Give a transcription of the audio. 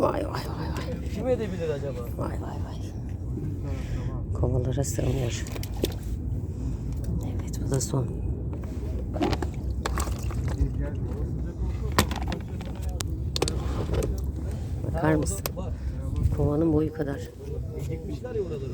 Vay vay vay vay. Kim edebilir acaba? Vay vay vay. Kovalara sığmıyor. Evet, bu da son. Bakar mısın? Kovanın boyu kadar. Dikmişler ya oraları.